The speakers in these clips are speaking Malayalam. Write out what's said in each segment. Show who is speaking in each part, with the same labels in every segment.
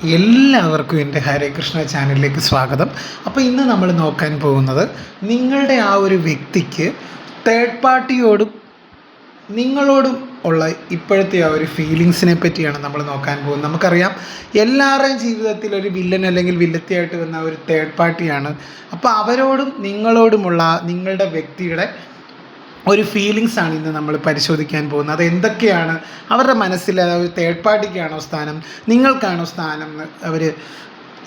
Speaker 1: എല്ലാവർക്കും എൻ്റെ ഹരേ കൃഷ്ണ ചാനലിലേക്ക് സ്വാഗതം. അപ്പോൾ ഇന്ന് നമ്മൾ നോക്കാൻ പോകുന്നത് നിങ്ങളുടെ ആ ഒരു വ്യക്തിക്ക് തേർഡ് പാർട്ടിയോടും നിങ്ങളോടും ഉള്ള ഇപ്പോഴത്തെ ആ ഒരു ഫീലിങ്സിനെ പറ്റിയാണ് നമ്മൾ നോക്കാൻ പോകുന്നത്. നമുക്കറിയാം എല്ലാവരുടെയും ജീവിതത്തിൽ ഒരു വില്ലൻ അല്ലെങ്കിൽ വില്ലത്തിയായിട്ട് വന്ന ഒരു തേർഡ് പാർട്ടിയാണ്. അപ്പോൾ അവരോടും നിങ്ങളോടുമുള്ള നിങ്ങളുടെ വ്യക്തിയുടെ ഒരു ഫീലിങ്സാണ് ഇന്ന് നമ്മൾ പരിശോധിക്കാൻ പോകുന്നത്. അത് എന്തൊക്കെയാണ് അവരുടെ മനസ്സിൽ, അതായത് തേർഡ് പാർട്ടിക്കാണോ സ്ഥാനം, നിങ്ങൾക്കാണോ സ്ഥാനം എന്ന്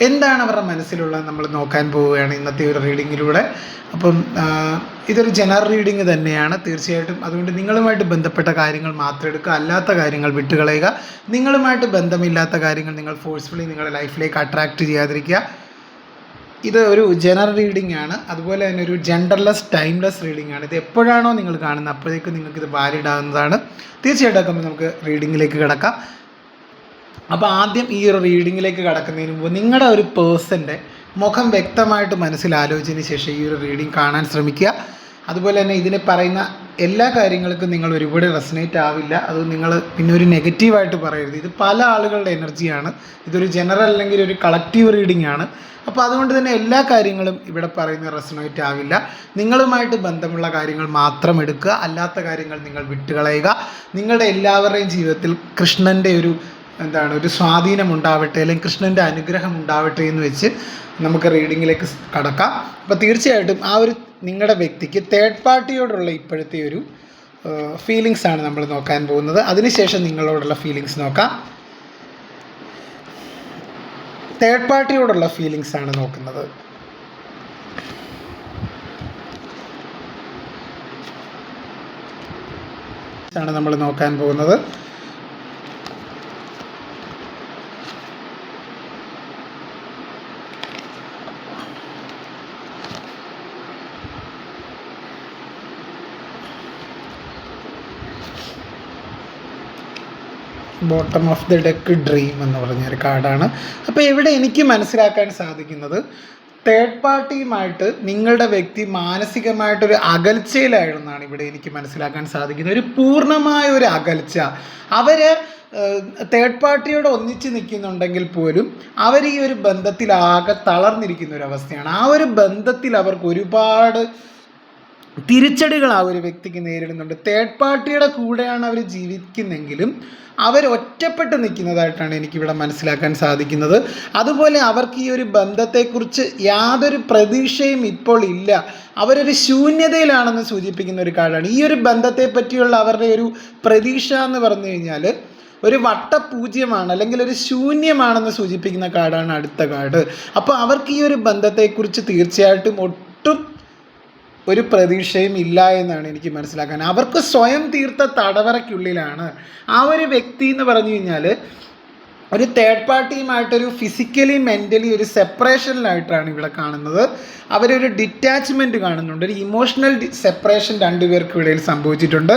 Speaker 1: എന്താണ് അവരുടെ മനസ്സിലുള്ളത് നമ്മൾ നോക്കാൻ പോവുകയാണ് ഇന്നത്തെ ഒരു റീഡിങ്ങിലൂടെ. അപ്പം ഇതൊരു ജനറൽ റീഡിങ് തന്നെയാണ് തീർച്ചയായിട്ടും. അതുകൊണ്ട് നിങ്ങളുമായിട്ട് ബന്ധപ്പെട്ട കാര്യങ്ങൾ മാത്രം എടുക്കുക, അല്ലാത്ത കാര്യങ്ങൾ വിട്ടുകളയുക. നിങ്ങളുമായിട്ട് ബന്ധമില്ലാത്ത കാര്യങ്ങൾ നിങ്ങൾ ഫോഴ്സ്ഫുള്ളി നിങ്ങളുടെ ലൈഫിലേക്ക് അട്രാക്റ്റ് ചെയ്യാതിരിക്കുക. ഇത് ഒരു ജനറൽ റീഡിംഗ് ആണ്, അതുപോലെ തന്നെ ഒരു ജെൻഡർലെസ് ടൈംലെസ് റീഡിംഗ് ആണ്. ഇത് എപ്പോഴാണോ നിങ്ങൾ കാണുന്നത് അപ്പോഴേക്കും നിങ്ങൾക്കിത് വാലിഡ് ആകുന്നതാണ്. തീർച്ചയായിട്ടും നമുക്ക് റീഡിങ്ങിലേക്ക് കിടക്കാം. അപ്പോൾ ആദ്യം ഈ ഒരു റീഡിങ്ങിലേക്ക് കടക്കുന്നതിന് മുമ്പ് നിങ്ങളുടെ ഒരു പേഴ്സൻ്റെ മുഖം വ്യക്തമായിട്ട് മനസ്സിൽ ആലോചിച്ചതിന് ശേഷം ഈ ഒരു റീഡിംഗ് കാണാൻ ശ്രമിക്കുക. അതുപോലെ തന്നെ ഇതിന് പറയുന്ന എല്ലാ കാര്യങ്ങൾക്കും നിങ്ങൾ ഒരുപാട് റെസനേറ്റ് ആവില്ല. അത് നിങ്ങൾ പിന്നെ ഒരു നെഗറ്റീവായിട്ട് പറയരുത്. ഇത് പല ആളുകളുടെ എനർജിയാണ്. ഇതൊരു ജനറൽ അല്ലെങ്കിൽ ഒരു കളക്റ്റീവ് റീഡിംഗ് ആണ്. അപ്പോൾ അതുകൊണ്ട് തന്നെ എല്ലാ കാര്യങ്ങളും ഇവിടെ പറയുന്ന റെസനേറ്റ് ആവില്ല. നിങ്ങളുമായിട്ട് ബന്ധമുള്ള കാര്യങ്ങൾ മാത്രം എടുക്കുക, അല്ലാത്ത കാര്യങ്ങൾ നിങ്ങൾ വിട്ടുകളയുക. നിങ്ങളുടെ എല്ലാവരുടെയും ജീവിതത്തിൽ കൃഷ്ണൻ്റെ ഒരു സ്വാധീനം ഉണ്ടാവട്ടെ, അല്ലെങ്കിൽ കൃഷ്ണൻ്റെ അനുഗ്രഹം ഉണ്ടാവട്ടെ എന്ന് വെച്ച് നമുക്ക് റീഡിങ്ങിലേക്ക് കടക്കാം. അപ്പോൾ തീർച്ചയായിട്ടും ആ ഒരു നിങ്ങളുടെ വ്യക്തിക്ക് തേർഡ് പാർട്ടിയോടുള്ള ഇപ്പോഴത്തെ ഒരു ഫീലിങ്സാണ് നമ്മൾ നോക്കാൻ പോകുന്നത്. അതിനുശേഷം നിങ്ങളോടുള്ള ഫീലിങ്സ് നോക്കാം. തേർഡ് പാർട്ടിയോടുള്ള ഫീലിങ്സാണ് നോക്കുന്നത്. ആണ് നമ്മൾ നോക്കാൻ പോകുന്നത്. Bottom of the deck dream എന്ന് പറഞ്ഞൊരു കാർഡാണ്. അപ്പോൾ ഇവിടെ എനിക്ക് മനസ്സിലാക്കാൻ സാധിക്കുന്നത് തേർഡ് പാർട്ടിയുമായിട്ട് നിങ്ങളുടെ വ്യക്തി മാനസികമായിട്ടൊരു അകൽച്ചയിലായിരുന്നാണ് ഇവിടെ എനിക്ക് മനസ്സിലാക്കാൻ സാധിക്കുന്നത്. ഒരു പൂർണ്ണമായ ഒരു അകൽച്ച. അവർ തേർഡ് പാർട്ടിയോട് ഒന്നിച്ച് നിൽക്കുന്നുണ്ടെങ്കിൽ പോലും അവർ ഈ ഒരു ബന്ധത്തിലാകെ തളർന്നിരിക്കുന്ന ഒരു അവസ്ഥയാണ്. ആ ഒരു ബന്ധത്തിൽ അവർക്ക് ഒരുപാട് തിരിച്ചടികൾ ആ ഒരു വ്യക്തിക്ക് നേരിടുന്നുണ്ട്. തേർഡ് പാർട്ടിയുടെ കൂടെയാണ് അവർ ജീവിക്കുന്നെങ്കിലും അവർ ഒറ്റപ്പെട്ട് നിൽക്കുന്നതായിട്ടാണ് എനിക്കിവിടെ മനസ്സിലാക്കാൻ സാധിക്കുന്നത്. അതുപോലെ അവർക്ക് ഈ ഒരു ബന്ധത്തെക്കുറിച്ച് യാതൊരു പ്രതീക്ഷയും ഇപ്പോൾ ഇല്ല. അവരൊരു ശൂന്യതയിലാണെന്ന് സൂചിപ്പിക്കുന്ന ഒരു കാർഡാണ്. ഈ ഒരു ബന്ധത്തെ പറ്റിയുള്ള അവരുടെ ഒരു പ്രതീക്ഷ എന്ന് പറഞ്ഞു കഴിഞ്ഞാൽ ഒരു വട്ടപൂജ്യമാണ്, അല്ലെങ്കിൽ ഒരു ശൂന്യമാണെന്ന് സൂചിപ്പിക്കുന്ന കാർഡാണ് അടുത്ത കാർഡ്. അപ്പോൾ അവർക്ക് ഈ ഒരു ബന്ധത്തെക്കുറിച്ച് തീർച്ചയായിട്ടും ഒട്ടും ഒരു പ്രതീക്ഷയും ഇല്ല എന്നാണ് എനിക്ക് മനസ്സിലാക്കാൻ. അവർക്ക് സ്വയം തീർത്ത തടവറയ്ക്കുള്ളിലാണ് ആ ഒരു വ്യക്തി എന്ന് പറഞ്ഞു കഴിഞ്ഞാൽ. ഒരു തേർഡ് പാർട്ടിയുമായിട്ടൊരു ഫിസിക്കലി മെൻ്റലി ഒരു സെപ്പറേഷനിലായിട്ടാണ് ഇവിടെ കാണുന്നത്. അവരൊരു ഡിറ്റാച്ച്മെൻറ്റ് കാണുന്നുണ്ട്. ഒരു ഇമോഷണൽ സെപ്പറേഷൻ രണ്ടുപേർക്കും ഇടയിൽ സംഭവിച്ചിട്ടുണ്ട്.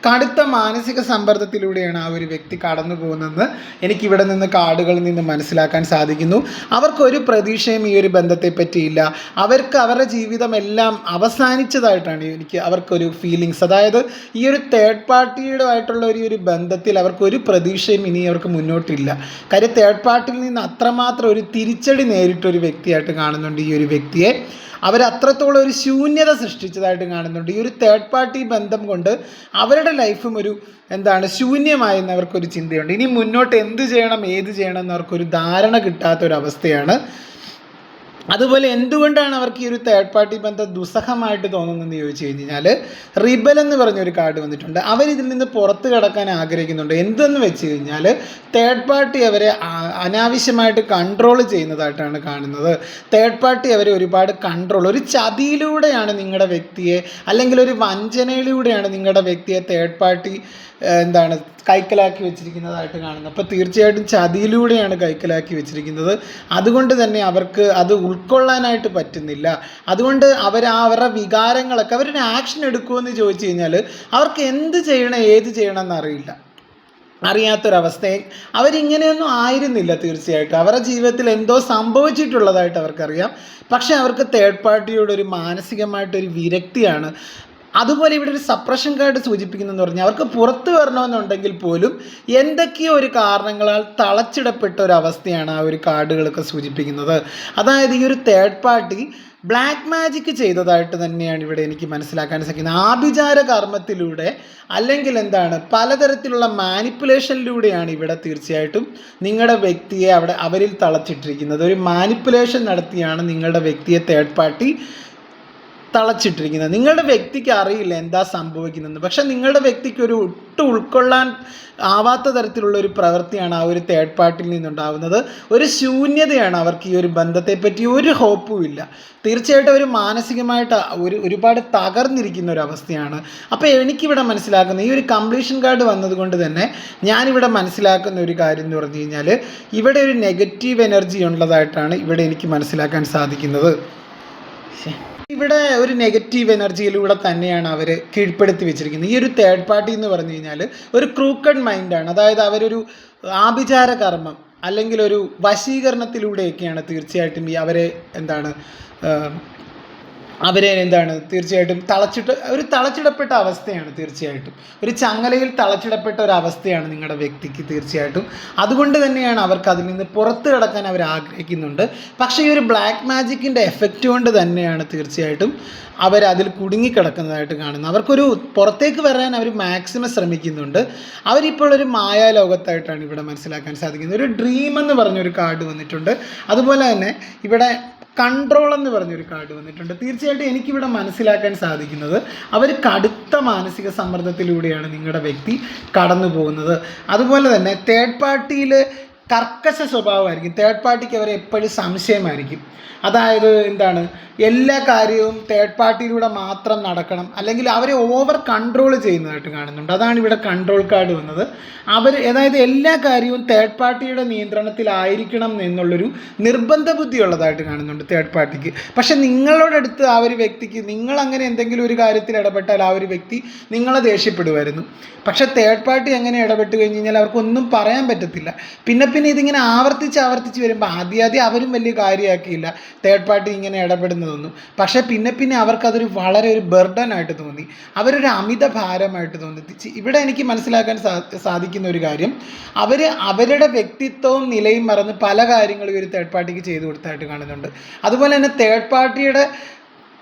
Speaker 1: കടുത്ത മാനസിക സമ്മർദ്ദത്തിലൂടെയാണ് ആ ഒരു വ്യക്തി കടന്നു പോകുന്നതെന്ന് എനിക്കിവിടെ നിന്ന് കാർഡുകളിൽ നിന്ന് മനസ്സിലാക്കാൻ സാധിക്കുന്നു. അവർക്കൊരു പ്രതീക്ഷയും ഈ ഒരു ബന്ധത്തെ പറ്റിയില്ല. അവർക്ക് അവരുടെ ജീവിതമെല്ലാം അവസാനിച്ചതായിട്ടാണ് അവർക്കൊരു ഫീലിങ്സ്. അതായത് ഈ ഒരു തേർഡ് പാർട്ടിയുടെ ആയിട്ടുള്ള ഒരു ബന്ധത്തിൽ അവർക്കൊരു പ്രതീക്ഷയും ഇനി അവർക്ക് മുന്നോട്ടില്ല. കാര്യം തേർഡ് പാർട്ടിയിൽ നിന്ന് അത്രമാത്രം ഒരു തിരിച്ചടി നേരിട്ടൊരു വ്യക്തിയായിട്ട് കാണുന്നുണ്ട് ഈ ഒരു വ്യക്തിയെ. അവരത്രത്തോളം ഒരു ശൂന്യത സൃഷ്ടിച്ചതായിട്ട് കാണുന്നുണ്ട്. ഈ ഒരു തേർഡ് പാർട്ടി ബന്ധം കൊണ്ട് അവരുടെ ലൈഫും ശൂന്യമായെന്ന് അവർക്കൊരു ചിന്തയുണ്ട്. ഇനി മുന്നോട്ട് എന്ത് ചെയ്യണം, ഏത് ചെയ്യണം എന്നവർക്കൊരു ധാരണ കിട്ടാത്തൊരവസ്ഥയാണ്. അതുപോലെ എന്തുകൊണ്ടാണ് അവർക്ക് ഈ ഒരു തേർഡ് പാർട്ടി ബന്ധം ദുസ്സഹമായിട്ട് തോന്നുന്നതെന്ന് ചോദിച്ചു കഴിഞ്ഞാൽ റിബൽ എന്ന് പറഞ്ഞൊരു കാർഡ് വന്നിട്ടുണ്ട്. അവരിതിൽ നിന്ന് പുറത്ത് കടക്കാൻ ആഗ്രഹിക്കുന്നുണ്ട്. എന്തെന്ന് വെച്ച് കഴിഞ്ഞാൽ തേർഡ് പാർട്ടി അവരെ അനാവശ്യമായിട്ട് കൺട്രോൾ ചെയ്യുന്നതായിട്ടാണ് കാണുന്നത്. തേർഡ് പാർട്ടി അവരെ ഒരുപാട് ഒരു ചതിയിലൂടെയാണ് നിങ്ങളുടെ വ്യക്തിയെ, അല്ലെങ്കിൽ ഒരു വഞ്ചനയിലൂടെയാണ് നിങ്ങളുടെ വ്യക്തിയെ തേർഡ് പാർട്ടി കൈക്കലാക്കി വെച്ചിരിക്കുന്നതായിട്ട് കാണുന്നത്. അപ്പോൾ തീർച്ചയായിട്ടും ചതിയിലൂടെയാണ് കൈക്കലാക്കി വെച്ചിരിക്കുന്നത്. അതുകൊണ്ട് തന്നെ അവർക്ക് അത് ഉൾക്കൊള്ളാനായിട്ട് പറ്റുന്നില്ല. അതുകൊണ്ട് അവരുടെ വികാരങ്ങളൊക്കെ അവരൊരു ആക്ഷൻ എടുക്കുമെന്ന് ചോദിച്ചു കഴിഞ്ഞാൽ അവർക്ക് എന്ത് ചെയ്യണം, ഏത് ചെയ്യണം എന്നറിയില്ല. അറിയാത്തൊരവസ്ഥയെ അവരിങ്ങനെയൊന്നും ആയിരുന്നില്ല. തീർച്ചയായിട്ടും അവരുടെ ജീവിതത്തിൽ എന്തോ സംഭവിച്ചിട്ടുള്ളതായിട്ട് അവർക്കറിയാം. പക്ഷേ അവർക്ക് തേർഡ് പാർട്ടിയോട് ഒരു മാനസികമായിട്ടൊരു വിരക്തിയാണ്. അതുപോലെ ഇവിടെ ഒരു സപ്രഷൻ കാർഡ് സൂചിപ്പിക്കുന്നതെന്ന് പറഞ്ഞാൽ അവർക്ക് പുറത്തു വരണമെന്നുണ്ടെങ്കിൽ പോലും എന്തൊക്കെയോ ഒരു കാരണങ്ങളാൽ തളച്ചിടപ്പെട്ട ഒരു അവസ്ഥയാണ് ആ ഒരു കാർഡുകളൊക്കെ സൂചിപ്പിക്കുന്നത്. അതായത് ഈ ഒരു തേർഡ് പാർട്ടി ബ്ലാക്ക് മാജിക് ചെയ്തതായിട്ട് തന്നെയാണ് ഇവിടെ എനിക്ക് മനസ്സിലാക്കാൻ സാധിക്കുന്നത്. ആഭിചാര കർമ്മത്തിലൂടെ അല്ലെങ്കിൽ പലതരത്തിലുള്ള മാനിപ്പുലേഷനിലൂടെയാണ് ഇവിടെ തീർച്ചയായിട്ടും നിങ്ങളുടെ വ്യക്തിയെ അവരിൽ തളച്ചിട്ടിരിക്കുന്നത്. ഒരു മാനിപ്പുലേഷൻ നടത്തിയാണ് നിങ്ങളുടെ വ്യക്തിയെ തേർഡ് പാർട്ടി തളച്ചിട്ടിരിക്കുന്നത്. നിങ്ങളുടെ വ്യക്തിക്ക് അറിയില്ല എന്താ സംഭവിക്കുന്നതെന്ന്. പക്ഷെ നിങ്ങളുടെ വ്യക്തിക്ക് ഒട്ടും ഉൾക്കൊള്ളാൻ ആവാത്ത തരത്തിലുള്ള ഒരു പ്രവൃത്തിയാണ് ആ ഒരു തേർഡ് പാർട്ടിയിൽ നിന്നുണ്ടാകുന്നത്. ഒരു ശൂന്യതയാണ് അവർക്ക്. ഈ ഒരു ബന്ധത്തെപ്പറ്റി ഒരു ഹോപ്പും ഇല്ല. തീർച്ചയായിട്ടും അവർ മാനസികമായിട്ട് ഒരുപാട് തകർന്നിരിക്കുന്ന ഒരു അവസ്ഥയാണ്. അപ്പോൾ എനിക്കിവിടെ മനസ്സിലാക്കുന്ന ഈ ഒരു കംപ്ലീഷൻ കാർഡ് വന്നതുകൊണ്ട് തന്നെ ഞാനിവിടെ മനസ്സിലാക്കുന്ന ഒരു കാര്യം എന്ന് പറഞ്ഞു കഴിഞ്ഞാൽ ഇവിടെ ഒരു നെഗറ്റീവ് എനർജി ഉള്ളതായിട്ടാണ് ഇവിടെ എനിക്ക് മനസ്സിലാക്കാൻ സാധിക്കുന്നത്. ഇവിടെ ഒരു നെഗറ്റീവ് എനർജിയിലൂടെ തന്നെയാണ് അവർ കീഴ്പ്പെടുത്തി വെച്ചിരിക്കുന്നത്. ഈ ഒരു തേർഡ് പാർട്ടി എന്ന് പറഞ്ഞു കഴിഞ്ഞാൽ ഒരു ക്രൂക്കഡ് മൈൻഡാണ്. അതായത് അവരൊരു ആഭിചാര കർമ്മം അല്ലെങ്കിൽ ഒരു വശീകരണത്തിലൂടെയൊക്കെയാണ് തീർച്ചയായിട്ടും ഈ അവരെ തീർച്ചയായിട്ടും തളച്ചിടപ്പെട്ട അവസ്ഥയാണ്. തീർച്ചയായിട്ടും ഒരു ചങ്ങലയിൽ തളച്ചിടപ്പെട്ട ഒരു അവസ്ഥയാണ് നിങ്ങളുടെ വ്യക്തിക്ക് തീർച്ചയായിട്ടും. അതുകൊണ്ട് തന്നെയാണ് അവർക്ക് അതിൽ നിന്ന് പുറത്ത് കടക്കാൻ അവർ ആഗ്രഹിക്കുന്നുണ്ട്. പക്ഷേ ഈ ഒരു ബ്ലാക്ക് മാജിക്കിൻ്റെ എഫക്റ്റ് കൊണ്ട് തന്നെയാണ് തീർച്ചയായിട്ടും അവരതിൽ കുടുങ്ങിക്കിടക്കുന്നതായിട്ട് കാണുന്നത്. അവർക്കൊരു പുറത്തേക്ക് വരാൻ അവർ മാക്സിമം ശ്രമിക്കുന്നുണ്ട്. അവരിപ്പോൾ ഒരു മായാലോകത്തായിട്ടാണ് ഇവിടെ മനസ്സിലാക്കാൻ സാധിക്കുന്നത്. ഒരു ഡ്രീം എന്ന് പറഞ്ഞൊരു കാർഡ് വന്നിട്ടുണ്ട്. അതുപോലെ തന്നെ ഇവിടെ കൺട്രോൾ എന്ന് പറഞ്ഞൊരു കാർഡ് വന്നിട്ടുണ്ട്. തീർച്ചയായിട്ടും എനിക്കിവിടെ മനസ്സിലാക്കാൻ സാധിക്കുന്നത് അവർ കടുത്ത മാനസിക സമ്മർദ്ദത്തിലൂടെയാണ് നിങ്ങളുടെ വ്യക്തി കടന്നു പോകുന്നത്. അതുപോലെ തന്നെ തേർഡ് പാർട്ടിയിൽ കർക്കശ സ്വഭാവമായിരിക്കും. തേർഡ് പാർട്ടിക്ക് അവരെ എപ്പോഴും സംശയമായിരിക്കും. അതായത് എല്ലാ കാര്യവും തേർഡ് പാർട്ടിയിലൂടെ മാത്രം നടക്കണം, അല്ലെങ്കിൽ അവരെ ഓവർ കൺട്രോൾ ചെയ്യുന്നതായിട്ട് കാണുന്നുണ്ട്. അതാണ് ഇവിടെ കൺട്രോൾ കാർഡ് വന്നത്. അതായത് എല്ലാ കാര്യവും തേർഡ് പാർട്ടിയുടെ നിയന്ത്രണത്തിലായിരിക്കണം എന്നുള്ളൊരു നിർബന്ധ ബുദ്ധി ഉള്ളതായിട്ട് കാണുന്നുണ്ട് തേർഡ് പാർട്ടിക്ക്. പക്ഷെ നിങ്ങളോടടുത്ത് ആ ഒരു വ്യക്തിക്ക് നിങ്ങൾ അങ്ങനെ എന്തെങ്കിലും ഒരു കാര്യത്തിൽ ഇടപെട്ടാൽ ആ ഒരു വ്യക്തി നിങ്ങളെ ദേഷ്യപ്പെടുമായിരുന്നു. പക്ഷേ തേർഡ് പാർട്ടി അങ്ങനെ ഇടപെട്ട് കഴിഞ്ഞ് കഴിഞ്ഞാൽ അവർക്കൊന്നും പറയാൻ പറ്റത്തില്ല. പിന്നെ ഇതിങ്ങനെ ആവർത്തിച്ച് വരുമ്പോൾ ആദ്യം അവരും വലിയ കാര്യമാക്കിയില്ല തേർഡ് പാർട്ടി ഇങ്ങനെ ഇടപെടുന്നതൊന്നും. പക്ഷേ പിന്നെ അവർക്കതൊരു വളരെ ഒരു ബർഡനായിട്ട് തോന്നി, അവരൊരു അമിത ഭാരമായിട്ട് തോന്നി. ഇവിടെ എനിക്ക് മനസ്സിലാക്കാൻ സാധിക്കുന്ന ഒരു കാര്യം, അവരുടെ വ്യക്തിത്വവും നിലയും മറന്ന് പല കാര്യങ്ങളും ഒരു തേർഡ് പാർട്ടിക്ക് ചെയ്തു കൊടുത്തായിട്ട് കാണുന്നുണ്ട്. അതുപോലെ തന്നെ തേർഡ് പാർട്ടിയുടെ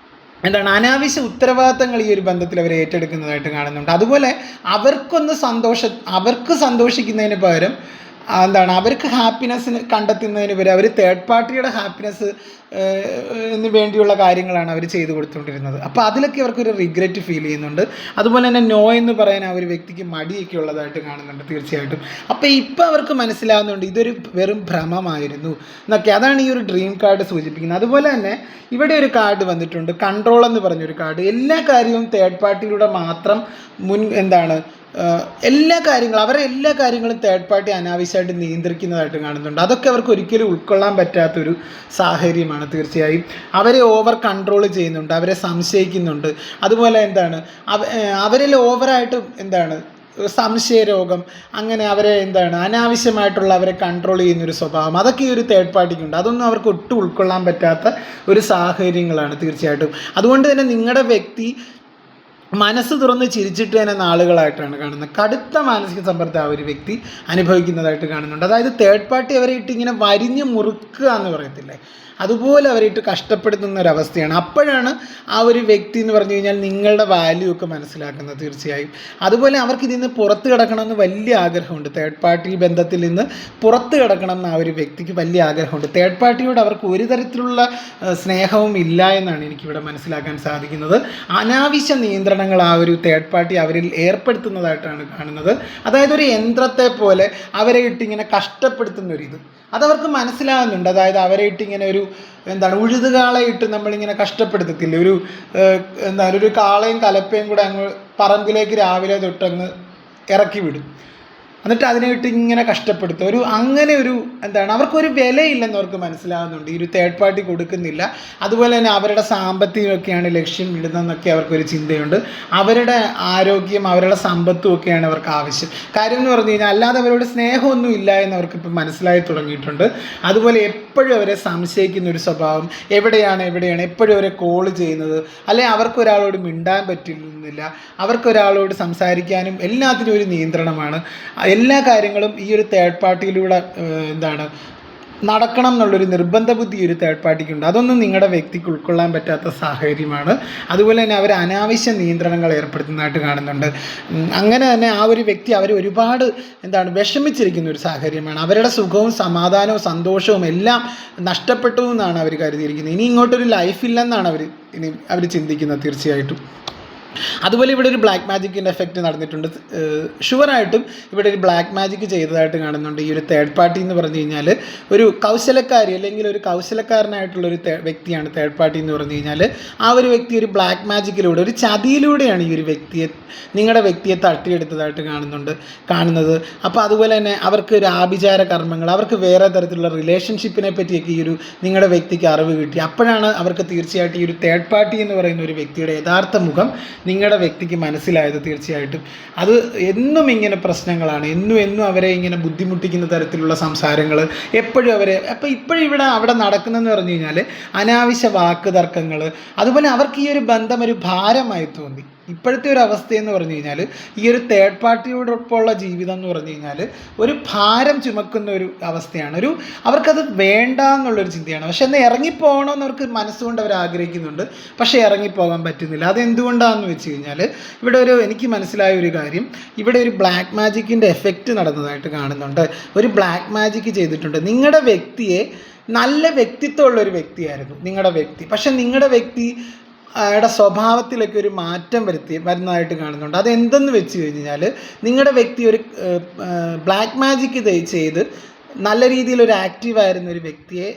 Speaker 1: അനാവശ്യ ഉത്തരവാദിത്തങ്ങൾ ഈ ഒരു ബന്ധത്തിൽ അവർ ഏറ്റെടുക്കുന്നതായിട്ട് കാണുന്നുണ്ട്. അതുപോലെ അവർക്ക് സന്തോഷിക്കുന്നതിന് പകരം അവർക്ക് ഹാപ്പിനെസ്സിന് കണ്ടെത്തുന്നതിന് പകരം അവർ തേർഡ് പാർട്ടിയുടെ ഹാപ്പിനെസ് വേണ്ടിയുള്ള കാര്യങ്ങളാണ് അവർ ചെയ്തു കൊടുത്തുകൊണ്ടിരുന്നത്. അപ്പോൾ അതിലൊക്കെ അവർക്കൊരു റിഗ്രറ്റ് ഫീൽ ചെയ്യുന്നുണ്ട്. അതുപോലെ തന്നെ നോ എന്ന് പറയാൻ ആ ഒരു വ്യക്തിക്ക് മടിയൊക്കെ ഉള്ളതായിട്ട് കാണുന്നുണ്ട് തീർച്ചയായിട്ടും. അപ്പോൾ ഇപ്പോൾ അവർക്ക് മനസ്സിലാവുന്നുണ്ട് ഇതൊരു വെറും ഭ്രമമായിരുന്നു എന്നൊക്കെ. അതാണ് ഈ ഒരു ഡ്രീം കാർഡ് സൂചിപ്പിക്കുന്നത്. അതുപോലെ തന്നെ ഇവിടെ ഒരു കാർഡ് വന്നിട്ടുണ്ട്, കൺട്രോൾ എന്ന് പറഞ്ഞൊരു കാർഡ്. എല്ലാ കാര്യവും തേർഡ് പാർട്ടിയിലൂടെ മാത്രം എല്ലാ കാര്യങ്ങളും തേർഡ് പാർട്ടി അനാവശ്യമായിട്ട് നിയന്ത്രിക്കുന്നതായിട്ട് കാണുന്നുണ്ട്. അതൊക്കെ അവർക്ക് ഒരിക്കലും ഉൾക്കൊള്ളാൻ പറ്റാത്തൊരു സാഹചര്യമാണ്. തീർച്ചയായും അവരെ ഓവർ കൺട്രോൾ ചെയ്യുന്നുണ്ട്, അവരെ സംശയിക്കുന്നുണ്ട്. അതുപോലെ അവരിൽ ഓവറായിട്ട് സംശയരോഗം, അങ്ങനെ അവരെ അനാവശ്യമായിട്ടുള്ള അവരെ കൺട്രോൾ ചെയ്യുന്നൊരു സ്വഭാവം, അതൊക്കെ ഈ ഒരു തേർഡ് പാർട്ടിക്കുണ്ട്. അതൊന്നും അവർക്ക് ഒട്ടും ഉൾക്കൊള്ളാൻ പറ്റാത്ത ഒരു സാഹചര്യങ്ങളാണ് തീർച്ചയായിട്ടും. അതുകൊണ്ട് തന്നെ നിങ്ങളുടെ വ്യക്തി മനസ്സ് തുറന്ന് ചിരിച്ചിട്ട് തന്നെ നാളുകളായിട്ടാണ് കാണുന്നത്. കടുത്ത മാനസിക സമ്മർദ്ദം ആ ഒരു വ്യക്തി അനുഭവിക്കുന്നതായിട്ട് കാണുന്നുണ്ട്. അതായത് തേർഡ് പാർട്ടി അവരെ ഇട്ട് ഇങ്ങനെ വരിഞ്ഞ് മുറുക്കുക എന്ന് പറയത്തില്ലേ, അതുപോലെ അവരിട്ട് കഷ്ടപ്പെടുത്തുന്ന ഒരവസ്ഥയാണ്. അപ്പോഴാണ് ആ ഒരു വ്യക്തി എന്ന് പറഞ്ഞു കഴിഞ്ഞാൽ നിങ്ങളുടെ വാല്യൂ ഒക്കെ മനസ്സിലാക്കുന്നത് തീർച്ചയായും. അതുപോലെ അവർക്ക് ഇതിൽ നിന്ന് പുറത്ത് കിടക്കണമെന്ന് വലിയ ആഗ്രഹമുണ്ട്. തേർഡ് പാർട്ടി ബന്ധത്തിൽ നിന്ന് പുറത്ത് കിടക്കണം എന്ന് ആ ഒരു വ്യക്തിക്ക് വലിയ ആഗ്രഹമുണ്ട്. തേർഡ് പാർട്ടിയോട് അവർക്ക് ഒരു തരത്തിലുള്ള സ്നേഹവും ഇല്ല എന്നാണ് എനിക്കിവിടെ മനസ്സിലാക്കാൻ സാധിക്കുന്നത്. അനാവശ്യ നിയന്ത്രണങ്ങൾ ആ ഒരു തേർഡ് പാർട്ടി അവരിൽ ഏർപ്പെടുത്തുന്നതായിട്ടാണ് കാണുന്നത്. അതായത് ഒരു യന്ത്രത്തെ പോലെ അവരെ ഇട്ടിങ്ങനെ കഷ്ടപ്പെടുത്തുന്നൊരിത് അതവർക്ക് മനസ്സിലാകുന്നുണ്ട്. അതായത് അവരെ ഇട്ടിങ്ങനെ ഒരു ഉഴുതുകാളെ ഇട്ട് നമ്മളിങ്ങനെ കഷ്ടപ്പെടുത്തത്തില്ല, ഒരു കാളയും കലപ്പയും കൂടെ അങ്ങ് പറമ്പിലേക്ക് രാവിലെ തൊട്ടങ്ങ് ഇറക്കി വിടും. എന്നിട്ട് അതിനായിട്ട് ഇങ്ങനെ കഷ്ടപ്പെടുത്തുക. അങ്ങനെ ഒരു എന്താണ്, അവർക്കൊരു വിലയില്ലെന്ന് അവർക്ക് മനസ്സിലാകുന്നുണ്ട്. ഈ ഒരു തേർഡ് പാർട്ടി കൊടുക്കുന്നില്ല. അതുപോലെ തന്നെ അവരുടെ സാമ്പത്തികമൊക്കെയാണ് ലക്ഷ്യം ഇടുന്നതെന്നൊക്കെ അവർക്കൊരു ചിന്തയുണ്ട്. അവരുടെ ആരോഗ്യം, അവരുടെ സമ്പത്തും ഒക്കെയാണ് അവർക്ക് ആവശ്യം. കാര്യം എന്ന് പറഞ്ഞു കഴിഞ്ഞാൽ അല്ലാതെ അവരോട് സ്നേഹമൊന്നും ഇല്ല എന്ന് അവർക്കിപ്പോൾ മനസ്സിലായി തുടങ്ങിയിട്ടുണ്ട്. അതുപോലെ എപ്പോഴും അവരെ സംശയിക്കുന്ന ഒരു സ്വഭാവം, എവിടെയാണ് എപ്പോഴും അവരെ കോൾ ചെയ്യുന്നത്, അല്ലെങ്കിൽ അവർക്കൊരാളോട് മിണ്ടാൻ പറ്റുന്നില്ല, അവർക്കൊരാളോട് സംസാരിക്കാനും എല്ലാത്തിനും ഒരു നിയന്ത്രണമാണ്. എല്ലാ കാര്യങ്ങളും ഈ ഒരു തേർഡ് പാർട്ടിയിലൂടെ നടക്കണം എന്നുള്ളൊരു നിർബന്ധ ബുദ്ധി ഒരു തേർഡ് പാർട്ടിക്കുണ്ട്. അതൊന്നും നിങ്ങളുടെ വ്യക്തിക്ക് ഉൾക്കൊള്ളാൻ പറ്റാത്ത സാഹചര്യമാണ്. അതുപോലെ തന്നെ അവർ അനാവശ്യ നിയന്ത്രണങ്ങൾ ഏർപ്പെടുത്തുന്നതായിട്ട് കാണുന്നുണ്ട്. അങ്ങനെ തന്നെ ആ ഒരു വ്യക്തി അവർ ഒരുപാട് വിഷമിച്ചിരിക്കുന്ന ഒരു സാഹചര്യമാണ്. അവരുടെ സുഖവും സമാധാനവും സന്തോഷവും എല്ലാം നഷ്ടപ്പെട്ടു എന്നാണ് അവർ കരുതിയിരിക്കുന്നത്. ഇനി ഇങ്ങോട്ടൊരു ലൈഫില്ലെന്നാണ് അവർ ചിന്തിക്കുന്നത് തീർച്ചയായിട്ടും. അതുപോലെ ഇവിടെ ഒരു ബ്ലാക്ക് മാജിക്കിൻ്റെ എഫക്റ്റ് നടന്നിട്ടുണ്ട്. ഷുവറായിട്ടും ഇവിടെ ഒരു ബ്ലാക്ക് മാജിക്ക് ചെയ്തതായിട്ട് കാണുന്നുണ്ട്. ഈ ഒരു തേർഡ് പാർട്ടി എന്ന് പറഞ്ഞു കഴിഞ്ഞാൽ ഒരു കൗശലക്കാരി അല്ലെങ്കിൽ ഒരു കൗശലക്കാരനായിട്ടുള്ളൊരു വ്യക്തിയാണ് തേർഡ് പാർട്ടി എന്ന് പറഞ്ഞു കഴിഞ്ഞാൽ. ആ ഒരു വ്യക്തി ഒരു ബ്ലാക്ക് മാജിക്കിലൂടെ, ഒരു ചതിയിലൂടെയാണ് ഈ ഒരു നിങ്ങളുടെ വ്യക്തിയെ തട്ടിയെടുത്തതായിട്ട് കാണുന്നത്. അപ്പോൾ അതുപോലെ തന്നെ അവർക്ക് ഒരു ആഭിചാര കർമ്മങ്ങൾ, അവർക്ക് വേറെ തരത്തിലുള്ള റിലേഷൻഷിപ്പിനെ പറ്റിയൊക്കെ ഈ ഒരു നിങ്ങളുടെ വ്യക്തിക്ക് അറിവ് കിട്ടി. അപ്പോഴാണ് അവർക്ക് തീർച്ചയായിട്ടും ഈ ഒരു തേർഡ് പാർട്ടി എന്ന് പറയുന്ന ഒരു വ്യക്തിയുടെ യഥാർത്ഥ മുഖം നിങ്ങളുടെ വ്യക്തിക്ക് മനസ്സിലായത്. തീർച്ചയായിട്ടും അത് എന്നും ഇങ്ങനെ പ്രശ്നങ്ങളാണ്, എന്നും അവരെ ഇങ്ങനെ ബുദ്ധിമുട്ടിക്കുന്ന തരത്തിലുള്ള സംസാരങ്ങൾ എപ്പോഴും അവരെ. അപ്പോൾ ഇപ്പോഴും അവിടെ നടക്കുന്നതെന്ന് പറഞ്ഞു കഴിഞ്ഞാൽ അനാവശ്യ വാക്ക് തർക്കങ്ങൾ. അതുപോലെ അവർക്ക് ഈ ഒരു ബന്ധം ഒരു ഭാരമായി തോന്നി. ഇപ്പോഴത്തെ ഒരു അവസ്ഥയെന്ന് പറഞ്ഞു കഴിഞ്ഞാൽ ഈ ഒരു തേർഡ് പാർട്ടിയോടൊപ്പമുള്ള ജീവിതം എന്ന് പറഞ്ഞു കഴിഞ്ഞാൽ ഒരു ഭാരം ചുമക്കുന്ന ഒരു അവസ്ഥയാണ്. അവർക്കത് വേണ്ട എന്നുള്ളൊരു ചിന്തയാണ്. പക്ഷെ എന്നാൽ ഇറങ്ങിപ്പോകണമെന്ന് അവർക്ക് മനസ്സുകൊണ്ട് അവർ ആഗ്രഹിക്കുന്നുണ്ട്, പക്ഷേ ഇറങ്ങിപ്പോകാൻ പറ്റുന്നില്ല. അതെന്തുകൊണ്ടാണെന്ന് വെച്ച് കഴിഞ്ഞാൽ ഇവിടെ എനിക്ക് മനസ്സിലായ ഒരു കാര്യം, ഇവിടെ ഒരു ബ്ലാക്ക് മാജിക്കിൻ്റെ എഫക്റ്റ് നടന്നതായിട്ട് കാണുന്നുണ്ട്. ഒരു ബ്ലാക്ക് മാജിക്ക് ചെയ്തിട്ടുണ്ട്. നിങ്ങളുടെ വ്യക്തിയെ, നല്ല വ്യക്തിത്വമുള്ളൊരു വ്യക്തിയായിരുന്നു നിങ്ങളുടെ വ്യക്തി, പക്ഷെ നിങ്ങളുടെ വ്യക്തി സ്വഭാവത്തിലൊക്കെ ഒരു മാറ്റം വരുന്നതായിട്ട് കാണുന്നുണ്ട്. അതെന്തെന്ന് വെച്ച് കഴിഞ്ഞാൽ നിങ്ങളുടെ വ്യക്തി ഒരു ബ്ലാക്ക് മാജിക്ക് ചെയ്ത് നല്ല രീതിയിൽ ഒരു ആക്റ്റീവായിരുന്ന ഒരു വ്യക്തിയെ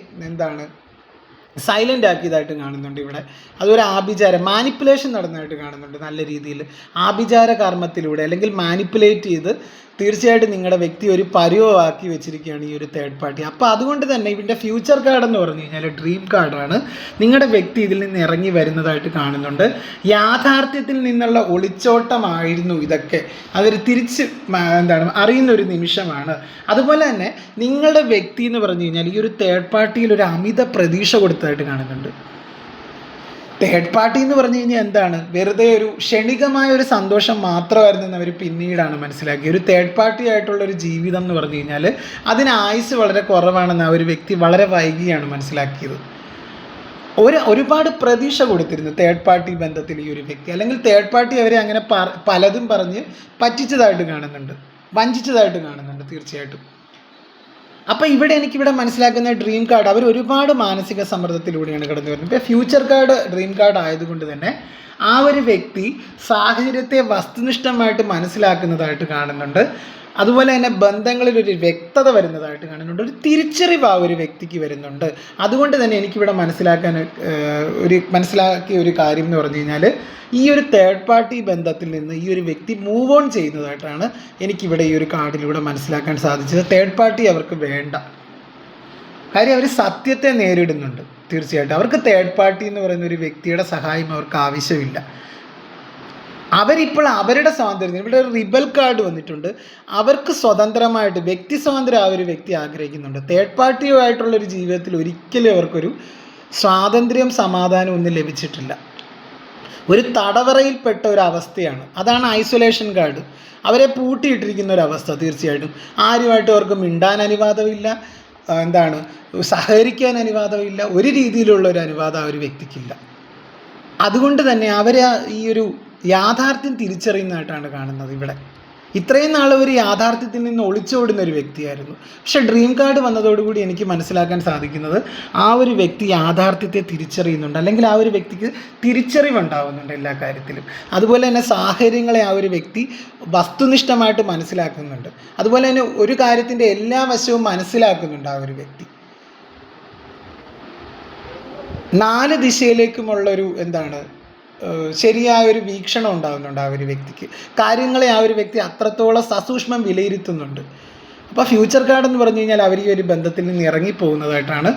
Speaker 1: സൈലൻ്റ് ആക്കിയതായിട്ട് കാണുന്നുണ്ട് ഇവിടെ. അതൊരു മാനിപ്പുലേഷൻ നടന്നതായിട്ട് കാണുന്നുണ്ട്. നല്ല രീതിയിൽ ആഭിചാര കർമ്മത്തിലൂടെ അല്ലെങ്കിൽ മാനിപ്പുലേറ്റ് ചെയ്ത് തീർച്ചയായിട്ടും നിങ്ങളുടെ വ്യക്തി ഒരു പരുവമാക്കി വെച്ചിരിക്കുകയാണ് ഈ ഒരു തേർഡ് പാർട്ടി. അപ്പോൾ അതുകൊണ്ട് തന്നെ ഇതിൻ്റെ ഫ്യൂച്ചർ കാർഡ് എന്ന് പറഞ്ഞു കഴിഞ്ഞാൽ ഡ്രീം കാർഡാണ്. നിങ്ങളുടെ വ്യക്തി ഇതിൽ നിന്ന് ഇറങ്ങി വരുന്നതായിട്ട് കാണുന്നുണ്ട്. യാഥാർത്ഥ്യത്തിൽ നിന്നുള്ള ഒളിച്ചോട്ടമായിരുന്നു ഇതൊക്കെ. അതൊരു തിരിച്ച് അറിയുന്ന ഒരു നിമിഷമാണ്. അതുപോലെ തന്നെ നിങ്ങളുടെ വ്യക്തി എന്ന് പറഞ്ഞു കഴിഞ്ഞാൽ ഈ ഒരു തേർഡ് പാർട്ടിയിൽ ഒരു അമിത പ്രതീക്ഷ കൊടുത്തതായിട്ട് കാണുന്നുണ്ട്. തേർഡ് പാർട്ടി എന്ന് പറഞ്ഞു കഴിഞ്ഞാൽ വെറുതെ ഒരു ക്ഷണികമായ ഒരു സന്തോഷം മാത്രമായിരുന്നു അവർ പിന്നീടാണ് മനസ്സിലാക്കിയത്. ഒരു തേർഡ് പാർട്ടി ആയിട്ടുള്ളൊരു ജീവിതം എന്ന് പറഞ്ഞു കഴിഞ്ഞാൽ അതിന് ആയുസ് വളരെ കുറവാണെന്ന് ആ ഒരു വ്യക്തി വളരെ വൈകിയാണ് മനസ്സിലാക്കിയത്. ഒരുപാട് പ്രതീക്ഷ കൊടുത്തിരുന്നു തേർഡ് പാർട്ടി ബന്ധത്തിൽ ഈ ഒരു വ്യക്തി, അല്ലെങ്കിൽ തേർഡ് പാർട്ടി അവരെ അങ്ങനെ പലതും പറഞ്ഞ് പറ്റിച്ചതായിട്ട് കാണുന്നുണ്ട്, വഞ്ചിച്ചതായിട്ട് കാണുന്നുണ്ട് തീർച്ചയായിട്ടും. അപ്പോൾ എനിക്കിവിടെ മനസ്സിലാക്കുന്ന ഡ്രീം കാർഡ് അവർ ഒരുപാട് മാനസിക സമ്മർദ്ദത്തിലൂടെയാണ് കടന്നു വരുന്നത്. ഇപ്പോൾ ഫ്യൂച്ചർ കാർഡ് ഡ്രീം കാർഡ് ആയതുകൊണ്ട് തന്നെ ആ ഒരു വ്യക്തി സാഹചര്യത്തെ വസ്തുനിഷ്ഠമായിട്ട് മനസ്സിലാക്കുന്നതായിട്ട് കാണുന്നുണ്ട്. അതുപോലെ തന്നെ ബന്ധങ്ങളിൽ ഒരു വ്യക്തത വരുന്നതായിട്ട് കാണുന്നുണ്ട്. ഒരു തിരിച്ചറിവ് ആ ഒരു വ്യക്തിക്ക് വരുന്നുണ്ട്. അതുകൊണ്ട് തന്നെ എനിക്കിവിടെ മനസ്സിലാക്കിയ ഒരു കാര്യം എന്ന് പറഞ്ഞു കഴിഞ്ഞാൽ ഈ ഒരു തേർഡ് പാർട്ടി ബന്ധത്തിൽ നിന്ന് ഈ ഒരു വ്യക്തി മൂവ് ഓൺ ചെയ്യുന്നതായിട്ടാണ് എനിക്കിവിടെ ഈ ഒരു കാർഡിലൂടെ മനസ്സിലാക്കാൻ സാധിച്ചത്. തേർഡ് പാർട്ടി അവർക്ക് വേണ്ട കാര്യം, അവർ സത്യത്തെ നേരിടുന്നുണ്ട്. തീർച്ചയായിട്ടും അവർക്ക് തേർഡ് പാർട്ടി എന്ന് പറയുന്ന ഒരു വ്യക്തിയുടെ സഹായം അവർക്ക് ആവശ്യമില്ല. അവരിപ്പോൾ അവരുടെ സ്വാതന്ത്ര്യം, ഇവിടെ ഒരു റിബൽ കാർഡ് വന്നിട്ടുണ്ട്. അവർക്ക് സ്വതന്ത്രമായിട്ട് വ്യക്തി സ്വാതന്ത്ര്യം ആ ഒരു വ്യക്തി ആഗ്രഹിക്കുന്നുണ്ട്. തേർഡ് പാർട്ടിയുമായിട്ടുള്ളൊരു ജീവിതത്തിൽ ഒരിക്കലും അവർക്കൊരു സ്വാതന്ത്ര്യം സമാധാനം ഒന്നും ലഭിച്ചിട്ടില്ല. ഒരു തടവറയിൽപ്പെട്ട ഒരു അവസ്ഥയാണ്. അതാണ് ഐസൊലേഷൻ കാർഡ്. അവരെ പൂട്ടിയിട്ടിരിക്കുന്ന ഒരവസ്ഥ. തീർച്ചയായിട്ടും ആരുമായിട്ടും അവർക്ക് മിണ്ടാൻ അനുവാദമില്ല, സഹകരിക്കാൻ അനുവാദമില്ല, ഒരു രീതിയിലുള്ള ഒരു അനുവാദം ആ ഒരു വ്യക്തിക്കില്ല. അതുകൊണ്ട് തന്നെ അവരെ ഈ ഒരു യാഥാർത്ഥ്യം തിരിച്ചറിയുന്നതായിട്ടാണ് കാണുന്നത് ഇവിടെ. ഇത്രയും നാൾ ഒരു യാഥാർത്ഥ്യത്തിൽ നിന്ന് ഒളിച്ചോടുന്ന ഒരു വ്യക്തിയായിരുന്നു. പക്ഷേ ഡ്രീം കാർഡ് വന്നതോടുകൂടി എനിക്ക് മനസ്സിലാക്കാൻ സാധിക്കുന്നത് ആ ഒരു വ്യക്തി യാഥാർത്ഥ്യത്തെ തിരിച്ചറിയുന്നുണ്ട്, അല്ലെങ്കിൽ ആ ഒരു വ്യക്തിക്ക് തിരിച്ചറിവുണ്ടാവുന്നുണ്ട് എല്ലാ കാര്യത്തിലും. അതുപോലെ തന്നെ സാഹചര്യങ്ങളെ ആ ഒരു വ്യക്തി വസ്തുനിഷ്ഠമായിട്ട് മനസ്സിലാക്കുന്നുണ്ട്. അതുപോലെ തന്നെ ഒരു കാര്യത്തിൻ്റെ എല്ലാ വശവും മനസ്സിലാക്കുന്നുണ്ട് ആ ഒരു വ്യക്തി. 4 ദിശയിലേക്കുമുള്ളൊരു ശരിയായൊരു വീക്ഷണം ഉണ്ടാകുന്നുണ്ട് ആ ഒരു വ്യക്തിക്ക്. കാര്യങ്ങളെ ആ ഒരു വ്യക്തി അത്രത്തോളം സസൂക്ഷ്മം വിലയിരുത്തുന്നുണ്ട്. അപ്പോൾ ഫ്യൂച്ചർ കാർഡ് എന്ന് പറഞ്ഞു കഴിഞ്ഞാൽ അവർ ഈ ഒരു ബന്ധത്തിൽ നിന്ന് ഇറങ്ങിപ്പോകുന്നതായിട്ടാണ്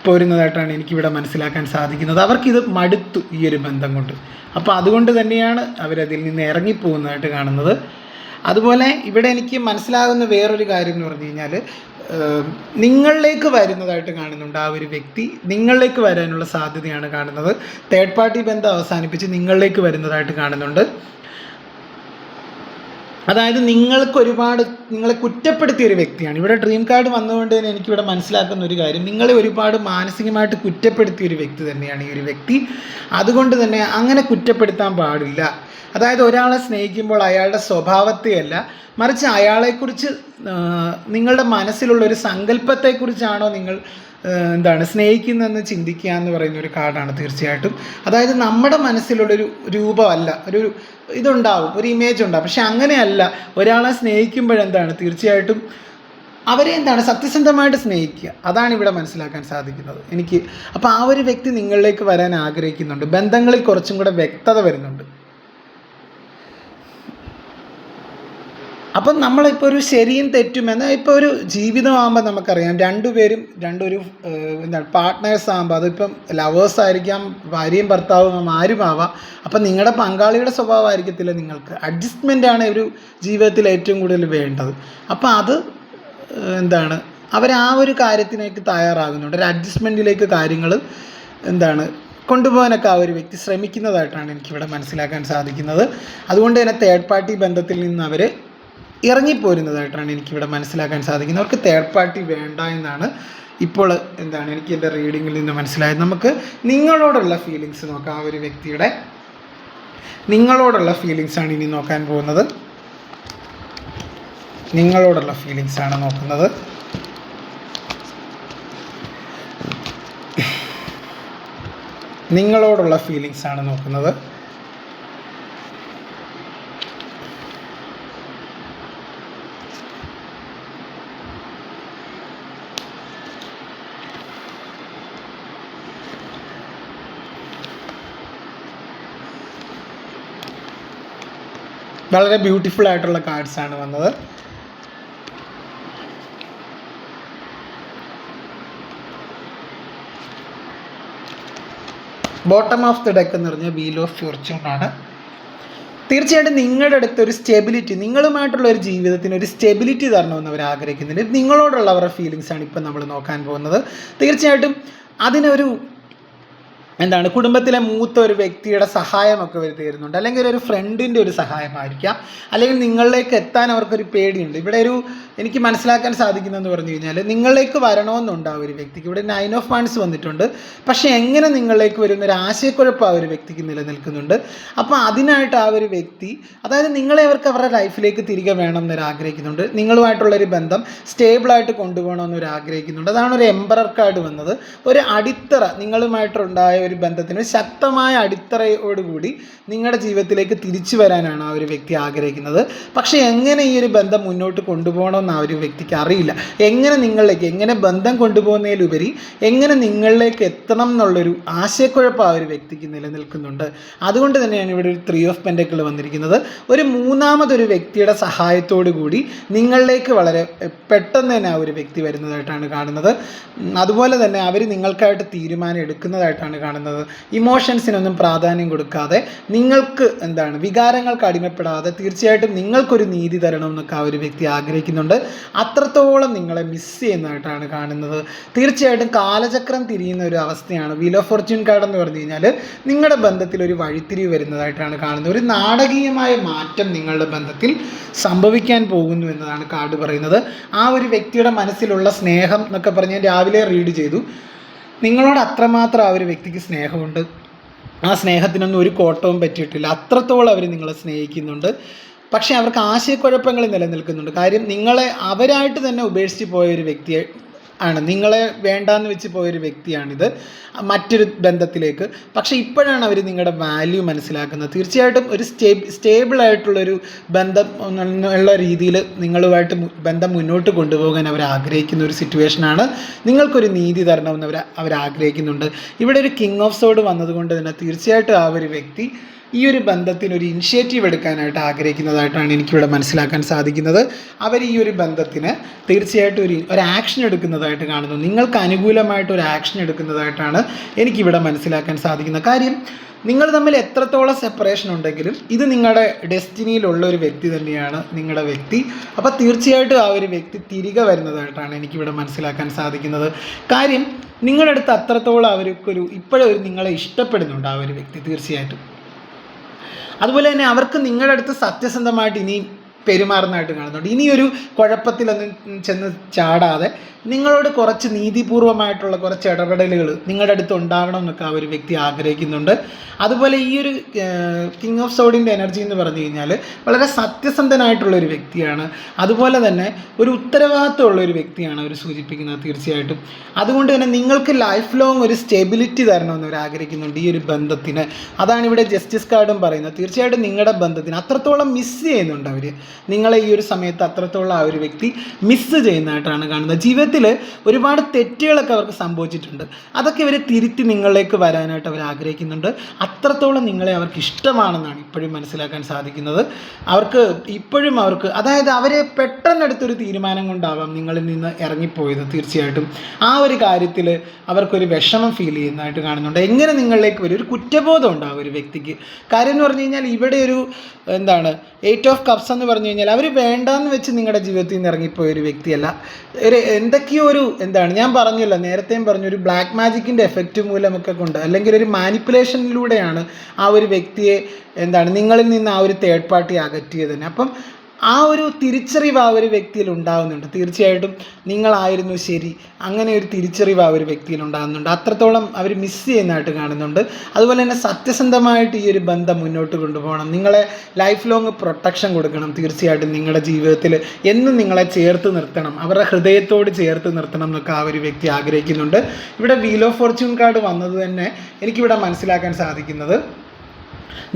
Speaker 1: പോരുന്നതായിട്ടാണ് എനിക്കിവിടെ മനസ്സിലാക്കാൻ സാധിക്കുന്നത്. അവർക്കിത് മടുത്തു ഈ ഒരു ബന്ധം കൊണ്ട്. അപ്പോൾ അതുകൊണ്ട് തന്നെയാണ് അവരതിൽ നിന്ന് ഇറങ്ങിപ്പോകുന്നതായിട്ട് കാണുന്നത്. അതുപോലെ ഇവിടെ എനിക്ക് മനസ്സിലാകുന്ന വേറൊരു കാര്യം എന്ന് പറഞ്ഞു കഴിഞ്ഞാൽ നിങ്ങളിലേക്ക് വരുന്നതായിട്ട് കാണുന്നുണ്ട്. ആ ഒരു വ്യക്തി നിങ്ങളിലേക്ക് വരാനുള്ള സാധ്യതയാണ് കാണുന്നത്. തേർഡ് പാർട്ടി ബന്ധം അവസാനിപ്പിച്ച് നിങ്ങളിലേക്ക് വരുന്നതായിട്ട് കാണുന്നുണ്ട്. അതായത് നിങ്ങളെ കുറ്റപ്പെടുത്തിയ ഒരു വ്യക്തിയാണ്. ഇവിടെ ഡ്രീം കാർഡ് വന്നുകൊണ്ട് തന്നെ എനിക്കിവിടെ മനസ്സിലാക്കുന്ന ഒരു കാര്യം, നിങ്ങളെ ഒരുപാട് മാനസികമായിട്ട് കുറ്റപ്പെടുത്തിയ ഒരു വ്യക്തി തന്നെയാണ് ഈ ഒരു വ്യക്തി. അതുകൊണ്ട് തന്നെ അങ്ങനെ കുറ്റപ്പെടുത്താൻ പാടില്ല. അതായത് ഒരാളെ സ്നേഹിക്കുമ്പോൾ അയാളുടെ സ്വഭാവത്തെയല്ല, മറിച്ച് അയാളെക്കുറിച്ച് നിങ്ങളുടെ മനസ്സിലുള്ളൊരു സങ്കല്പത്തെക്കുറിച്ചാണോ നിങ്ങൾ സ്നേഹിക്കുന്നതെന്ന് ചിന്തിക്കുക എന്ന് പറയുന്ന ഒരു കാർഡാണ് തീർച്ചയായിട്ടും. അതായത് നമ്മുടെ മനസ്സിലുള്ളൊരു രൂപമല്ല, ഒരു ഇതുണ്ടാവും, ഒരു ഇമേജ് ഉണ്ടാവും. പക്ഷെ അങ്ങനെയല്ല, ഒരാളെ സ്നേഹിക്കുമ്പോഴെന്താണ് തീർച്ചയായിട്ടും അവരെ സത്യസന്ധമായിട്ട് സ്നേഹിക്കുക. അതാണ് ഇവിടെ മനസ്സിലാക്കാൻ സാധിക്കുന്നത് എനിക്ക്. അപ്പോൾ ആ ഒരു വ്യക്തി നിങ്ങളിലേക്ക് വരാൻ ആഗ്രഹിക്കുന്നുണ്ട്. ബന്ധങ്ങളിൽ കുറച്ചും കൂടെ വ്യക്തത വരുന്നുണ്ട്. അപ്പം നമ്മളിപ്പോൾ ഒരു ശരിയും തെറ്റും ഇപ്പോൾ ഒരു ജീവിതമാകുമ്പോൾ നമുക്കറിയാം, രണ്ടൊരു പാർട്ട്നേഴ്സ് ആകുമ്പോൾ, അതിപ്പം ലവേഴ്സ് ആയിരിക്കാം, ഭാര്യയും ഭർത്താവും ആരും ആവാം. അപ്പം നിങ്ങളുടെ പങ്കാളിയുടെ സ്വഭാവമായിരിക്കത്തില്ല നിങ്ങൾക്ക്. അഡ്ജസ്റ്റ്മെൻ്റാണ് ഒരു ജീവിതത്തിൽ ഏറ്റവും കൂടുതൽ വേണ്ടത്. അപ്പോൾ അത് അവർ ആ ഒരു കാര്യത്തിലേക്ക് തയ്യാറാകുന്നുണ്ട്. ഒരു അഡ്ജസ്റ്റ്മെൻറ്റിലേക്ക് കാര്യങ്ങൾ കൊണ്ടുപോകാനൊക്കെ ആ ഒരു വ്യക്തി ശ്രമിക്കുന്നതായിട്ടാണ് എനിക്കിവിടെ മനസ്സിലാക്കാൻ സാധിക്കുന്നത്. അതുകൊണ്ട് തന്നെ തേർഡ് പാർട്ടി ബന്ധത്തിൽ നിന്ന് അവർ ഇറങ്ങിപ്പോരുന്നതായിട്ടാണ് എനിക്കിവിടെ മനസ്സിലാക്കാൻ സാധിക്കുന്നത്. അവർക്ക് തേർഡ് പാർട്ടി വേണ്ട എന്നാണ് ഇപ്പോൾ എനിക്ക് എൻ്റെ റീഡിങ്ങിൽ നിന്ന് മനസ്സിലായത്. നമുക്ക് നിങ്ങളോടുള്ള ഫീലിങ്സ് നോക്കാം. ആ ഒരു വ്യക്തിയുടെ നിങ്ങളോടുള്ള ഫീലിങ്സാണ് ഇനി നോക്കാൻ പോകുന്നത്. നിങ്ങളോടുള്ള ഫീലിങ്സാണ് നോക്കുന്നത്. നിങ്ങളോടുള്ള ഫീലിങ്സാണ് നോക്കുന്നത്. വളരെ ബ്യൂട്ടിഫുൾ ആയിട്ടുള്ള കാർഡ്സാണ് വന്നത്. ബോട്ടം ഓഫ് ദി ഡെക്ക് എന്ന് പറഞ്ഞാൽ വീൽ ഓഫ് ഫോർച്യൂൺ ആണ്. തീർച്ചയായിട്ടും നിങ്ങളുടെ അടുത്ത് ഒരു സ്റ്റെബിലിറ്റി, നിങ്ങളുമായിട്ടുള്ള ഒരു ജീവിതത്തിന് ഒരു സ്റ്റെബിലിറ്റി തരണമെന്ന് അവർ ആഗ്രഹിക്കുന്നുണ്ട്. നിങ്ങളോടുള്ള അവരുടെ ഫീലിങ്സാണ് ഇപ്പം നമ്മൾ നോക്കാൻ പോകുന്നത്. തീർച്ചയായിട്ടും അതിനൊരു കുടുംബത്തിലെ മൂത്ത ഒരു വ്യക്തിയുടെ സഹായമൊക്കെ അവർ തരുന്നുണ്ട്. അല്ലെങ്കിൽ ഒരു ഫ്രണ്ടിൻ്റെ ഒരു സഹായമായിരിക്കാം, അല്ലെങ്കിൽ നിങ്ങളിലേക്ക് എത്താൻ അവർക്കൊരു പേടിയുണ്ട്. ഇവിടെ എനിക്ക് മനസ്സിലാക്കാൻ സാധിക്കുന്നതെന്ന് പറഞ്ഞു കഴിഞ്ഞാൽ, നിങ്ങളിലേക്ക് വരണമെന്നുണ്ട് ആ ഒരു വ്യക്തിക്ക്. ഇവിടെ 9 ഓഫ് വാൻഡ്സ് വന്നിട്ടുണ്ട്. പക്ഷേ എങ്ങനെ നിങ്ങളിലേക്ക് വരുന്നൊരു ആശയക്കുഴപ്പം ആ ഒരു വ്യക്തിക്ക് നിലനിൽക്കുന്നുണ്ട്. അപ്പോൾ അതിനായിട്ട് ആ ഒരു വ്യക്തി, അതായത് നിങ്ങളെ അവർക്ക് അവരുടെ ലൈഫിലേക്ക് തിരികെ വേണം എന്നൊരു ആഗ്രഹിക്കുന്നുണ്ട്. നിങ്ങളുമായിട്ടുള്ളൊരു ബന്ധം സ്റ്റേബിളായിട്ട് കൊണ്ടുപോകണമെന്നൊരു ആഗ്രഹിക്കുന്നുണ്ട്. അതാണ് ഒരു എംപറർ കാർഡ് വന്നത്. ഒരു അടിത്തറ, നിങ്ങളുമായിട്ടുണ്ടായ ഒരു ബന്ധത്തിന് ശക്തമായ അടിത്തറയോടുകൂടി നിങ്ങളുടെ ജീവിതത്തിലേക്ക് തിരിച്ചു വരാനാണ് ആ ഒരു വ്യക്തി ആഗ്രഹിക്കുന്നത്. പക്ഷേ എങ്ങനെ ഈ ഒരു ബന്ധം മുന്നോട്ട് കൊണ്ടുപോകണമെന്ന് ആ ഒരു വ്യക്തിക്ക് അറിയില്ല. എങ്ങനെ ബന്ധം കൊണ്ടുപോകുന്നതിലുപരി എങ്ങനെ നിങ്ങളിലേക്ക് എത്തണം എന്നുള്ളൊരു ആശയക്കുഴപ്പം ആ ഒരു വ്യക്തിക്ക് നിലനിൽക്കുന്നുണ്ട്. അതുകൊണ്ട് തന്നെയാണ് ഇവിടെ ഒരു 3 ഓഫ് പെൻറ്റക്കിൾ വന്നിരിക്കുന്നത്. ഒരു മൂന്നാമതൊരു വ്യക്തിയുടെ സഹായത്തോടു കൂടി നിങ്ങളിലേക്ക് വളരെ പെട്ടെന്ന് തന്നെ ആ ഒരു വ്യക്തി വരുന്നതായിട്ടാണ് കാണുന്നത്. അതുപോലെ തന്നെ അവർ നിങ്ങൾക്കായിട്ട് തീരുമാനം എടുക്കുന്നതായിട്ടാണ് കാണുന്നത്. ഇമോഷൻസിനൊന്നും പ്രാധാന്യം കൊടുക്കാതെ, നിങ്ങൾക്ക് വികാരങ്ങൾക്ക് അടിമപ്പെടാതെ തീർച്ചയായിട്ടും നിങ്ങൾക്കൊരു നീതി തരണം എന്നൊക്കെ ആ ഒരു വ്യക്തി ആഗ്രഹിക്കുന്നുണ്ട്. അത്രത്തോളം നിങ്ങളെ മിസ് ചെയ്യുന്നതായിട്ടാണ് കാണുന്നത്. തീർച്ചയായിട്ടും കാലചക്രം തിരിയുന്ന ഒരു അവസ്ഥയാണ്. വീൽ ഓഫ് ഫോർച്യൂൺ കാർഡ് എന്ന് പറഞ്ഞു കഴിഞ്ഞാൽ നിങ്ങളുടെ ബന്ധത്തിൽ ഒരു വഴിത്തിരിവ് വരുന്നതായിട്ടാണ് കാണുന്നത്. ഒരു നാടകീയമായ മാറ്റം നിങ്ങളുടെ ബന്ധത്തിൽ സംഭവിക്കാൻ പോകുന്നു എന്നതാണ് കാർഡ് പറയുന്നത്. ആ ഒരു വ്യക്തിയുടെ മനസ്സിലുള്ള സ്നേഹം എന്നൊക്കെ പറഞ്ഞ് ഞാൻ രാവിലെ റീഡ് ചെയ്തു. നിങ്ങളോട് അത്രമാത്രം ആ ഒരു വ്യക്തിക്ക് സ്നേഹമുണ്ട്. ആ സ്നേഹത്തിനൊന്നും ഒരു കോട്ടവും പറ്റിയിട്ടില്ല. അത്രത്തോളം അവർ നിങ്ങളെ സ്നേഹിക്കുന്നുണ്ട്. പക്ഷേ അവർക്ക് ആശയക്കുഴപ്പങ്ങൾ നിലനിൽക്കുന്നുണ്ട്. കാര്യം നിങ്ങളെ അവരായിട്ട് തന്നെ ഉപേക്ഷിച്ച് പോയ ഒരു വ്യക്തിയെ ആണ്, നിങ്ങളെ വേണ്ടാന്ന് വെച്ച് പോയൊരു വ്യക്തിയാണിത് മറ്റൊരു ബന്ധത്തിലേക്ക്. പക്ഷേ ഇപ്പോഴാണ് അവർ നിങ്ങളുടെ വാല്യൂ മനസ്സിലാക്കുന്നത്. തീർച്ചയായിട്ടും ഒരു സ്റ്റേബിളായിട്ടുള്ളൊരു ബന്ധം ഉള്ള രീതിയിൽ നിങ്ങളുമായിട്ട് ബന്ധം മുന്നോട്ട് കൊണ്ടുപോകാൻ അവർ ആഗ്രഹിക്കുന്ന ഒരു സിറ്റുവേഷനാണ്. നിങ്ങൾക്കൊരു നീതി തരണമെന്ന് അവർ ആഗ്രഹിക്കുന്നുണ്ട്. ഇവിടെ ഒരു കിങ് ഓഫ് സോഡ് വന്നതുകൊണ്ട് തന്നെ തീർച്ചയായിട്ടും ആ ഒരു വ്യക്തി ഈ ഒരു ബന്ധത്തിന് ഒരു ഇനിഷ്യേറ്റീവ് എടുക്കാനായിട്ട് ആഗ്രഹിക്കുന്നതായിട്ടാണ് എനിക്കിവിടെ മനസ്സിലാക്കാൻ സാധിക്കുന്നത്. അവർ ഈ ഒരു ബന്ധത്തിന് തീർച്ചയായിട്ടും ഒരു ആക്ഷൻ എടുക്കുന്നതായിട്ട് കാണുന്നു. നിങ്ങൾക്ക് അനുകൂലമായിട്ട് ഒരു ആക്ഷൻ എടുക്കുന്നതായിട്ടാണ് എനിക്കിവിടെ മനസ്സിലാക്കാൻ സാധിക്കുന്ന കാര്യം. നിങ്ങൾ തമ്മിൽ എത്രത്തോളം സെപ്പറേഷൻ ഉണ്ടെങ്കിലും ഇത് നിങ്ങളുടെ ഡെസ്റ്റിനിയിലുള്ള ഒരു വ്യക്തി തന്നെയാണ് നിങ്ങളുടെ വ്യക്തി. അപ്പോൾ തീർച്ചയായിട്ടും ആ ഒരു വ്യക്തി തിരികെ വരുന്നതായിട്ടാണ് എനിക്കിവിടെ മനസ്സിലാക്കാൻ സാധിക്കുന്നത്. കാര്യം നിങ്ങളുടെ അടുത്ത് അത്രത്തോളം അവർക്കൊരു ഇപ്പോഴൊരു നിങ്ങളെ ഇഷ്ടപ്പെടുന്നുണ്ട് ആ ഒരു വ്യക്തി തീർച്ചയായിട്ടും. അതുപോലെ തന്നെ അവർക്ക് നിങ്ങളുടെ അടുത്ത് സത്യസന്ധമായിട്ട് ഇനി പെരുമാറുന്നതായിട്ട് കാണുന്നുണ്ട്. ഇനിയൊരു കുഴപ്പത്തിലൊന്നും ചെന്ന് ചാടാതെ നിങ്ങളോട് കുറച്ച് നീതിപൂർവമായിട്ടുള്ള കുറച്ച് ഇടപെടലുകൾ നിങ്ങളുടെ അടുത്ത് ഉണ്ടാവണം എന്നൊക്കെ ആ ഒരു വ്യക്തി ആഗ്രഹിക്കുന്നുണ്ട്. അതുപോലെ ഈ ഒരു കിങ് ഓഫ് സോഡിൻ്റെ എനർജി എന്ന് പറഞ്ഞു കഴിഞ്ഞാൽ വളരെ സത്യസന്ധനായിട്ടുള്ളൊരു വ്യക്തിയാണ്. അതുപോലെ തന്നെ ഒരു ഉത്തരവാദിത്തമുള്ള ഒരു വ്യക്തിയാണ് അവർ സൂചിപ്പിക്കുന്നത് തീർച്ചയായിട്ടും. അതുകൊണ്ട് തന്നെ നിങ്ങൾക്ക് ലൈഫ് ലോങ് ഒരു സ്റ്റെബിലിറ്റി തരണമെന്ന് അവർ ആഗ്രഹിക്കുന്നുണ്ട് ഈ ഒരു ബന്ധത്തിന്. അതാണ് ഇവിടെ ജസ്റ്റിസ് കാർഡും പറയുന്നത്. തീർച്ചയായിട്ടും നിങ്ങളുടെ ബന്ധത്തിന് അത്രത്തോളം മിസ് ചെയ്യുന്നുണ്ട് അവർ. നിങ്ങളെ ഈ ഒരു സമയത്ത് അത്രത്തോളം ആ ഒരു വ്യക്തി മിസ് ചെയ്യുന്നതായിട്ടാണ് കാണുന്നത്. ജീവിതത്തിൽ ഒരുപാട് തെറ്റുകളൊക്കെ അവർക്ക് സംഭവിച്ചിട്ടുണ്ട്. അതൊക്കെ ഇവർ തിരുത്തി നിങ്ങളിലേക്ക് വരാനായിട്ട് അവർ ആഗ്രഹിക്കുന്നുണ്ട്. അത്രത്തോളം നിങ്ങളെ അവർക്ക് ഇഷ്ടമാണെന്നാണ് ഇപ്പോഴും മനസ്സിലാക്കാൻ സാധിക്കുന്നത്. അവർക്ക് അതായത് അവരെ പെട്ടെന്നെടുത്തൊരു തീരുമാനം കൊണ്ടാവാം നിങ്ങളിൽ നിന്ന് ഇറങ്ങിപ്പോയത്. തീർച്ചയായിട്ടും ആ ഒരു കാര്യത്തിൽ അവർക്കൊരു വിഷമം ഫീൽ ചെയ്യുന്നതായിട്ട് കാണുന്നുണ്ട്. എങ്ങനെ നിങ്ങളിലേക്ക് വരും, ഒരു കുറ്റബോധം ഉണ്ടാവും ഒരു വ്യക്തിക്ക്. കാര്യം എന്ന് പറഞ്ഞു കഴിഞ്ഞാൽ ഇവിടെ ഒരു എയ്റ്റ് ഓഫ് കപ്സ് എന്ന് പറഞ്ഞു കഴിഞ്ഞാൽ അവർ വേണ്ടാന്ന് വെച്ച് നിങ്ങളുടെ ജീവിതത്തിൽ നിന്ന് ഇറങ്ങിപ്പോയൊരു വ്യക്തിയല്ല. എന്തൊക്കെയോ ഞാൻ പറഞ്ഞല്ലോ, നേരത്തെയും പറഞ്ഞു, ഒരു ബ്ലാക്ക് മാജിക്കിൻ്റെ എഫക്റ്റ് മൂലമൊക്കെ കൊണ്ട് അല്ലെങ്കിൽ ഒരു മാനിപ്പുലേഷനിലൂടെയാണ് ആ ഒരു വ്യക്തിയെ നിങ്ങളിൽ നിന്ന് ആ ഒരു തേർഡ് പാർട്ടി അകറ്റിയത് തന്നെ. അപ്പം ആ ഒരു തിരിച്ചറിവ് ആ ഒരു വ്യക്തിയിൽ ഉണ്ടാകുന്നുണ്ട്. തീർച്ചയായിട്ടും നിങ്ങളായിരുന്നു ശരി, അങ്ങനെ ഒരു തിരിച്ചറിവ് ആ ഒരു വ്യക്തിയിൽ ഉണ്ടാകുന്നുണ്ട്. അത്രത്തോളം അവർ മിസ് ചെയ്യുന്നതായിട്ട് കാണുന്നുണ്ട്. അതുപോലെ തന്നെ സത്യസന്ധമായിട്ട് ഈ ഒരു ബന്ധം മുന്നോട്ട് കൊണ്ടുപോകണം. നിങ്ങളെ ലൈഫ് ലോങ് പ്രൊട്ടക്ഷൻ കൊടുക്കണം. തീർച്ചയായിട്ടും നിങ്ങളുടെ ജീവിതത്തിൽ എന്നും നിങ്ങളെ ചേർത്ത് നിർത്തണം, അവരുടെ ഹൃദയത്തോട് ചേർത്ത് നിർത്തണം എന്നൊക്കെ ആ ഒരു വ്യക്തി ആഗ്രഹിക്കുന്നുണ്ട്. ഇവിടെ വീൽ ഓഫ് ഫോർച്യൂൺ കാർഡ് വന്നത് തന്നെ എനിക്കിവിടെ മനസ്സിലാക്കാൻ സാധിക്കുന്നത്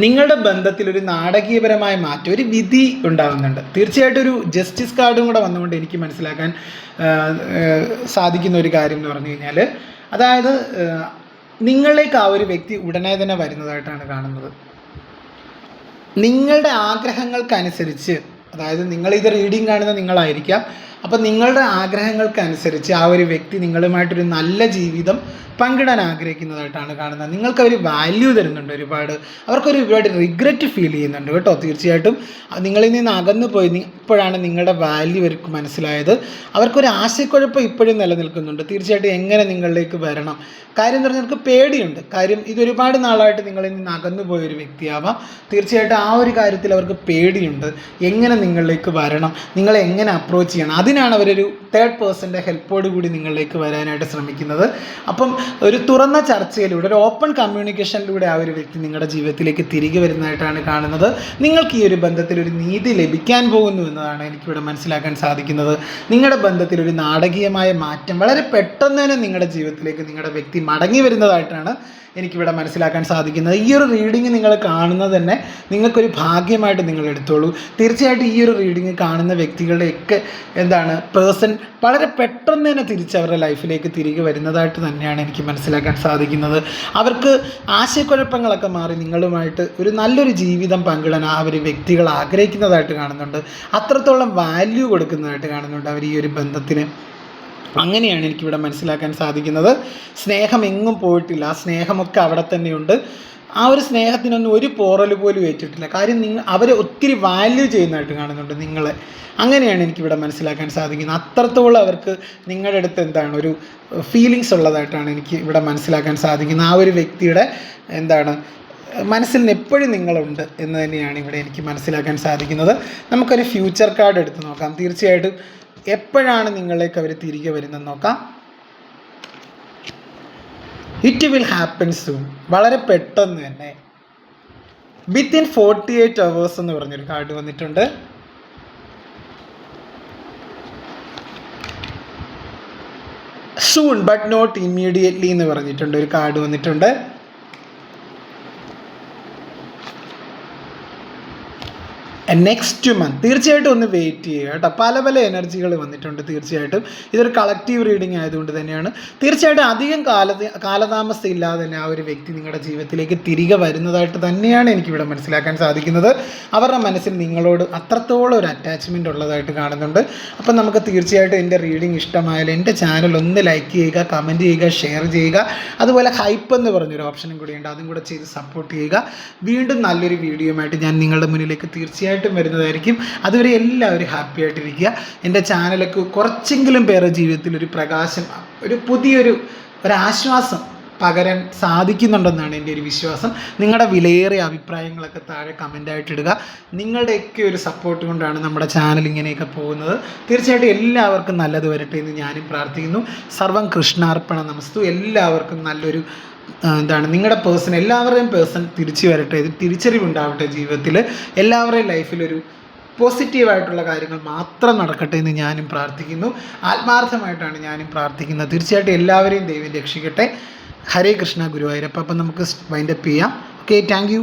Speaker 1: നിങ്ങളുടെ ബന്ധത്തിൽ ഒരു നാടകീയപരമായ മാറ്റം, ഒരു വിധി ഉണ്ടാകുന്നുണ്ട്. തീർച്ചയായിട്ടും ഒരു ജസ്റ്റിസ് കാർഡും കൂടെ വന്നുകൊണ്ട് എനിക്ക് മനസ്സിലാക്കാൻ സാധിക്കുന്ന ഒരു കാര്യം എന്ന് പറഞ്ഞു കഴിഞ്ഞാൽ, അതായത് നിങ്ങളിലേക്ക് ആ ഒരു വ്യക്തി ഉടനെ തന്നെ വരുന്നതായിട്ടാണ് കാണുന്നത്. നിങ്ങളുടെ ആഗ്രഹങ്ങൾക്കനുസരിച്ച്, അതായത് നിങ്ങളിത് റീഡിങ് കാണുന്ന നിങ്ങളായിരിക്കാം, അപ്പം നിങ്ങളുടെ ആഗ്രഹങ്ങൾക്കനുസരിച്ച് ആ ഒരു വ്യക്തി നിങ്ങളുമായിട്ടൊരു നല്ല ജീവിതം പങ്കിടാൻ ആഗ്രഹിക്കുന്നതായിട്ടാണ് കാണുന്നത്. നിങ്ങൾക്കവർ വാല്യൂ തരുന്നുണ്ട് ഒരുപാട്. ഒരുപാട് റിഗ്രറ്റ് ഫീൽ ചെയ്യുന്നുണ്ട് കേട്ടോ. തീർച്ചയായിട്ടും നിങ്ങളിൽ നിന്ന് അകന്നു പോയി ഇപ്പോഴാണ് നിങ്ങളുടെ വാല്യൂ അവർക്ക് മനസ്സിലായത്. അവർക്കൊരു ആശയക്കുഴപ്പം ഇപ്പോഴും നിലനിൽക്കുന്നുണ്ട്. തീർച്ചയായിട്ടും എങ്ങനെ നിങ്ങളിലേക്ക് വരണം. കാര്യം എന്ന് പറഞ്ഞാൽ അവർക്ക് പേടിയുണ്ട്. കാര്യം ഇതൊരുപാട് നാളായിട്ട് നിങ്ങളിൽ നിന്ന് അകന്നു പോയൊരു വ്യക്തിയാവാം. തീർച്ചയായിട്ടും ആ ഒരു കാര്യത്തിൽ അവർക്ക് പേടിയുണ്ട്. എങ്ങനെ നിങ്ങളിലേക്ക് വരണം, നിങ്ങളെ എങ്ങനെ അപ്രോച്ച് ചെയ്യണം, അതിനാണ് അവരൊരു തേർഡ് പേഴ്സൻ്റെ ഹെൽപ്പോട് കൂടി നിങ്ങളിലേക്ക് വരാനായിട്ട് ശ്രമിക്കുന്നത്. അപ്പം ഒരു തുറന്ന ചർച്ചയിലൂടെ, ഒരു ഓപ്പൺ കമ്മ്യൂണിക്കേഷനിലൂടെ ആ ഒരു വ്യക്തി നിങ്ങളുടെ ജീവിതത്തിലേക്ക് തിരികെ വരുന്നതായിട്ടാണ് കാണുന്നത്. നിങ്ങൾക്ക് ഈ ഒരു ബന്ധത്തിൽ ഒരു നീതി ലഭിക്കാൻ പോകുന്നു എന്നതാണ് എനിക്കിവിടെ മനസ്സിലാക്കാൻ സാധിക്കുന്നത്. നിങ്ങളുടെ ബന്ധത്തിൽ ഒരു നാടകീയമായ മാറ്റം വളരെ പെട്ടെന്ന് തന്നെ നിങ്ങളുടെ ജീവിതത്തിലേക്ക് നിങ്ങളുടെ വ്യക്തി മടങ്ങി വരുന്നതായിട്ടാണ് എനിക്കിവിടെ മനസ്സിലാക്കാൻ സാധിക്കുന്നത്. ഈ ഒരു റീഡിങ് നിങ്ങൾ കാണുന്നത് തന്നെ നിങ്ങൾക്കൊരു ഭാഗ്യമായിട്ട് നിങ്ങൾ എടുത്തോളൂ. തീർച്ചയായിട്ടും ഈ ഒരു റീഡിങ് കാണുന്ന വ്യക്തികളുടെയൊക്കെ പേഴ്സൺ വളരെ പെട്ടെന്ന് തന്നെ അവരുടെ ലൈഫിലേക്ക് തിരികെ വരുന്നതായിട്ട് തന്നെയാണ് എനിക്ക് മനസ്സിലാക്കാൻ സാധിക്കുന്നത്. അവർക്ക് ആശയക്കുഴപ്പങ്ങളൊക്കെ മാറി നിങ്ങളുമായിട്ട് ഒരു നല്ലൊരു ജീവിതം പങ്കിടാൻ ആ ഒരു വ്യക്തികൾ ആഗ്രഹിക്കുന്നതായിട്ട് കാണുന്നുണ്ട്. അത്രത്തോളം വാല്യൂ കൊടുക്കുന്നതായിട്ട് കാണുന്നുണ്ട് അവർ ഈ ഒരു ബന്ധത്തിന്. അങ്ങനെയാണ് എനിക്കിവിടെ മനസ്സിലാക്കാൻ സാധിക്കുന്നത്. സ്നേഹം എങ്ങും പോയിട്ടില്ല, ആ സ്നേഹമൊക്കെ അവിടെ തന്നെയുണ്ട്. ആ ഒരു സ്നേഹത്തിനൊന്നും ഒരു പോറൽ പോലും ഏറ്റിട്ടില്ല. കാര്യം അവരെ ഒത്തിരി വാല്യൂ ചെയ്യുന്നതായിട്ട് കാണുന്നുണ്ട് നിങ്ങളെ. അങ്ങനെയാണ് എനിക്കിവിടെ മനസ്സിലാക്കാൻ സാധിക്കുന്നത്. അത്രത്തോളം അവർക്ക് നിങ്ങളുടെ അടുത്ത് ഒരു ഫീലിങ്സ് ഉള്ളതായിട്ടാണ് എനിക്ക് ഇവിടെ മനസ്സിലാക്കാൻ സാധിക്കുന്നത്. ആ ഒരു വ്യക്തിയുടെ മനസ്സിൽ നിന്ന് എപ്പോഴും നിങ്ങളുണ്ട് എന്ന് തന്നെയാണ് ഇവിടെ എനിക്ക് മനസ്സിലാക്കാൻ സാധിക്കുന്നത്. നമുക്കൊരു ഫ്യൂച്ചർ കാർഡ് എടുത്ത് നോക്കാം. തീർച്ചയായിട്ടും എപ്പോഴാണ് നിങ്ങളിലേക്ക് അവർ തിരികെ വരുന്നതെന്ന് നോക്കാം. ഇറ്റ് വിൽ ഹാപ്പൻ സൂൺ, വളരെ പെട്ടെന്ന് തന്നെ, വിത്തിൻ 48 hours എന്ന് പറഞ്ഞൊരു കാർഡ് വന്നിട്ടുണ്ട്. സൂൺ ബട്ട് നോട്ട് ഇമ്മീഡിയറ്റ്ലി എന്ന് പറഞ്ഞിട്ടുണ്ട് ഒരു കാർഡ് വന്നിട്ടുണ്ട്. നെക്സ്റ്റ് മന്ത് തീർച്ചയായിട്ടും ഒന്ന് വെയിറ്റ് ചെയ്യുക കേട്ടോ. പല പല എനർജികൾ വന്നിട്ടുണ്ട്. തീർച്ചയായിട്ടും ഇതൊരു കളക്റ്റീവ് റീഡിംഗ് ആയതുകൊണ്ട് തന്നെയാണ് തീർച്ചയായിട്ടും അധികം കാലതാമസം ഇല്ലാതെ തന്നെ ആ ഒരു വ്യക്തി നിങ്ങളുടെ ജീവിതത്തിലേക്ക് തിരികെ വരുന്നതായിട്ട് തന്നെയാണ് എനിക്കിവിടെ മനസ്സിലാക്കാൻ സാധിക്കുന്നത്. അവരുടെ മനസ്സിൽ നിങ്ങളോട് അത്രത്തോളം ഒരു അറ്റാച്ച്മെൻറ്റ് ഉള്ളതായിട്ട് കാണുന്നുണ്ട്. അപ്പം നമുക്ക് തീർച്ചയായിട്ടും എൻ്റെ റീഡിംഗ് ഇഷ്ടമായാലും എൻ്റെ ചാനൽ ഒന്ന് ലൈക്ക് ചെയ്യുക, കമൻറ്റ് ചെയ്യുക, ഷെയർ ചെയ്യുക. അതുപോലെ ഹൈപ്പ് എന്ന് പറഞ്ഞൊരു ഓപ്ഷനും കൂടിയുണ്ട്, അതും കൂടെ ചെയ്ത് സപ്പോർട്ട് ചെയ്യുക. വീണ്ടും നല്ലൊരു വീഡിയോയുമായിട്ട് ഞാൻ നിങ്ങളുടെ മുന്നിലേക്ക് തീർച്ചയായിട്ടും വരുന്നതായിരിക്കും. അതുവരെ എല്ലാവരും ഹാപ്പി ആയിട്ടിരിക്കുക. എൻ്റെ ചാനലൊക്കെ കുറച്ചെങ്കിലും പേരുടെ ജീവിതത്തിൽ ഒരു പ്രകാശം, ഒരു പുതിയൊരു ഒരാശ്വാസം പകരാൻ സാധിക്കുന്നുണ്ടെന്നാണ് എൻ്റെ ഒരു വിശ്വാസം. നിങ്ങളുടെ വിലയേറിയ അഭിപ്രായങ്ങളൊക്കെ താഴെ കമൻ്റായിട്ട് ഇടുക. നിങ്ങളുടെയൊക്കെ ഒരു സപ്പോർട്ട് കൊണ്ടാണ് നമ്മുടെ ചാനൽ ഇങ്ങനെയൊക്കെ പോകുന്നത്. തീർച്ചയായിട്ടും എല്ലാവർക്കും നല്ലത് വരട്ടെ എന്ന് ഞാനും പ്രാർത്ഥിക്കുന്നു. സർവം കൃഷ്ണാർപ്പണ നമസ്തു. എല്ലാവർക്കും നല്ലൊരു നിങ്ങളുടെ പേഴ്സൺ, എല്ലാവരുടെയും പേഴ്സൺ തിരിച്ചു വരട്ടെ, തിരിച്ചറിവുണ്ടാവട്ടെ ജീവിതത്തിൽ. എല്ലാവരുടെയും ലൈഫിലൊരു പോസിറ്റീവായിട്ടുള്ള കാര്യങ്ങൾ മാത്രം നടക്കട്ടെ എന്ന് ഞാനും പ്രാർത്ഥിക്കുന്നു. ആത്മാർത്ഥമായിട്ടാണ് ഞാനും പ്രാർത്ഥിക്കുന്നത്. തീർച്ചയായിട്ടും എല്ലാവരെയും ദൈവം രക്ഷിക്കട്ടെ. ഹരേ കൃഷ്ണ ഗുരുവായൂരപ്പ. അപ്പം നമുക്ക് വൈൻഡപ്പ് ചെയ്യാം. Okay, thank you.